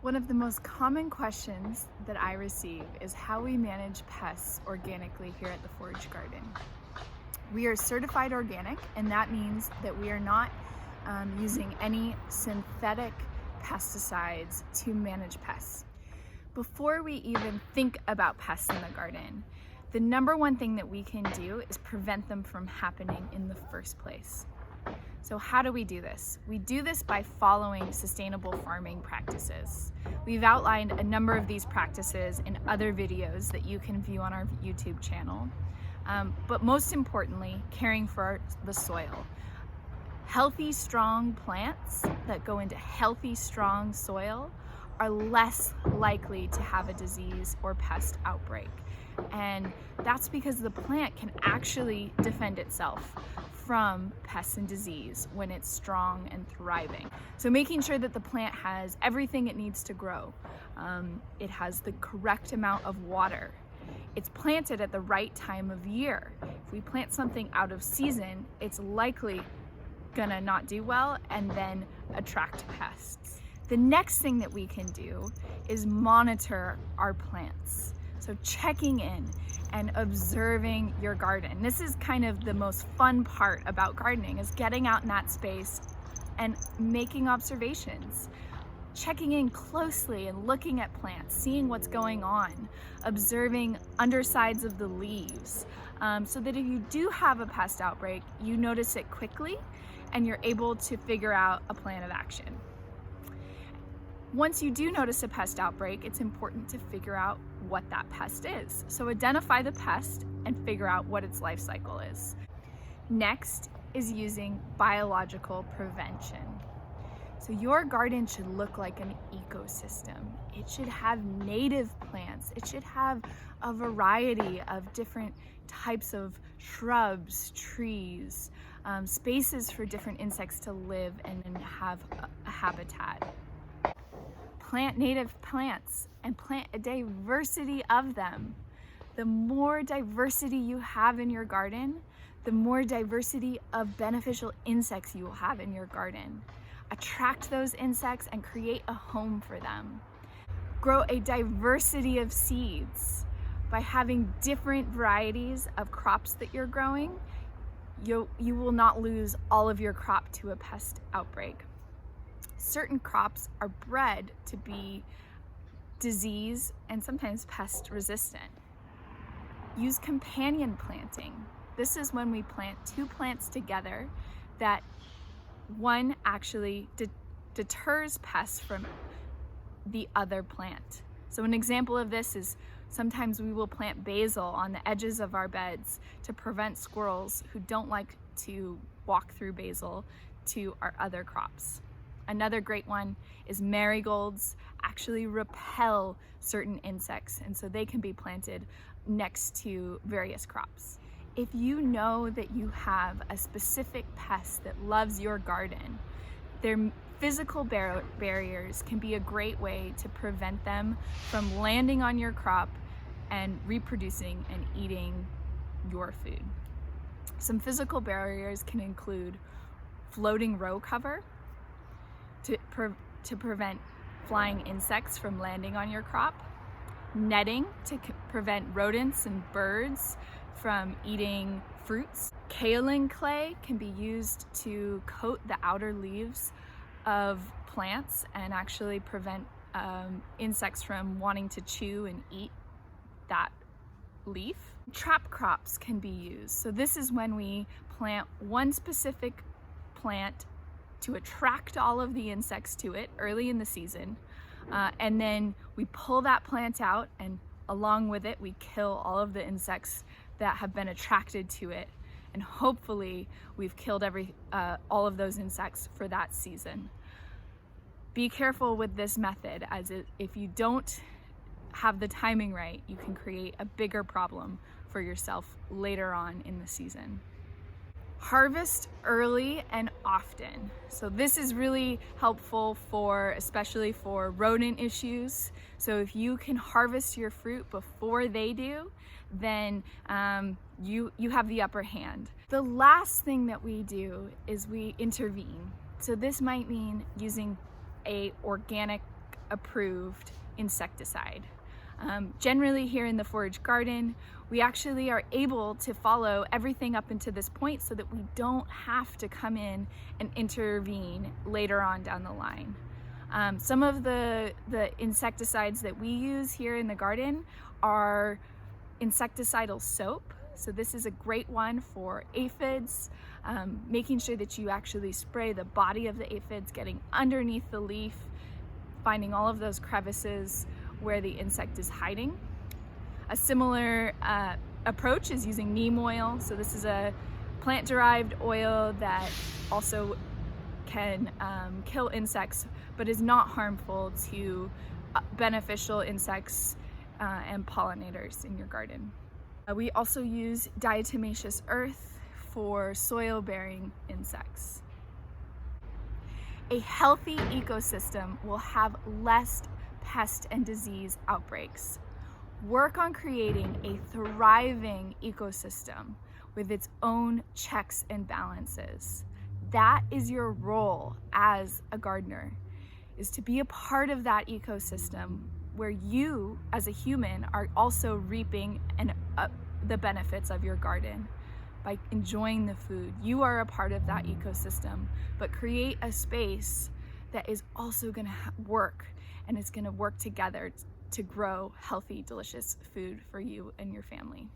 One of the most common questions that I receive is how we manage pests organically here at the Forage Garden. We are certified organic, and that means that we are not using any synthetic pesticides to manage pests. Before we even think about pests in the garden, the number one thing that we can do is prevent them from happening in the first place. So how do we do this? We do this by following sustainable farming practices. We've outlined a number of these practices in other videos that you can view on our YouTube channel. But most importantly, caring for the soil. Healthy, strong plants that go into healthy, strong soil are less likely to have a disease or pest outbreak. And that's because the plant can actually defend itself from pests and disease when it's strong and thriving. So making sure that the plant has everything it needs to grow. It has the correct amount of water. It's planted at the right time of year. If we plant something out of season, it's likely gonna not do well and then attract pests. The next thing that we can do is monitor our plants. So checking in and observing your garden. This is kind of the most fun part about gardening, is getting out in that space and making observations. Checking in closely and looking at plants, seeing what's going on, observing undersides of the leaves, so that if you do have a pest outbreak, you notice it quickly and you're able to figure out a plan of action. Once you do notice a pest outbreak, it's important to figure out what that pest is. So identify the pest and figure out what its life cycle is. Next is using biological prevention. So your garden should look like an ecosystem. It should have native plants. It should have a variety of different types of shrubs, trees, spaces for different insects to live and have a habitat. Plant native plants and plant a diversity of them. The more diversity you have in your garden, the more diversity of beneficial insects you will have in your garden. Attract those insects and create a home for them. Grow a diversity of seeds. By having different varieties of crops that you're growing, you will not lose all of your crop to a pest outbreak. Certain crops are bred to be disease and sometimes pest resistant. Use companion planting. This is when we plant two plants together that one actually deters pests from the other plant. So an example of this is sometimes we will plant basil on the edges of our beds to prevent squirrels who don't like to walk through basil to our other crops. Another great one is marigolds actually repel certain insects, and so they can be planted next to various crops. If you know that you have a specific pest that loves your garden, their physical barriers can be a great way to prevent them from landing on your crop and reproducing and eating your food. Some physical barriers can include floating row cover, to prevent flying insects from landing on your crop, netting to prevent rodents and birds from eating fruits. Kaolin clay can be used to coat the outer leaves of plants and actually prevent insects from wanting to chew and eat that leaf. Trap crops can be used. So this is when we plant one specific plant to attract all of the insects to it early in the season. And then we pull that plant out, and along with it, we kill all of the insects that have been attracted to it. And hopefully we've killed all of those insects for that season. Be careful with this method, as if you don't have the timing right, you can create a bigger problem for yourself later on in the season. Harvest early and often. So this is really helpful especially for rodent issues. So if you can harvest your fruit before they do, then you have the upper hand. The last thing that we do is we intervene. So this might mean using a organic approved insecticide. Generally here in the forage garden, we actually are able to follow everything up into this point so that we don't have to come in and intervene later on down the line. Some of the insecticides that we use here in the garden are insecticidal soap. So this is a great one for aphids, making sure that you actually spray the body of the aphids, getting underneath the leaf, finding all of those crevices where the insect is hiding. A similar approach is using neem oil. So this is a plant-derived oil that also can kill insects, but is not harmful to beneficial insects and pollinators in your garden. We also use diatomaceous earth for soil-bearing insects. A healthy ecosystem will have less pest and disease outbreaks. Work on creating a thriving ecosystem with its own checks and balances. That is your role as a gardener, is to be a part of that ecosystem where you as a human are also reaping the benefits of your garden by enjoying the food. You are a part of that ecosystem, but create a space that is also going to work, and it's going to work together to grow healthy, delicious food for you and your family.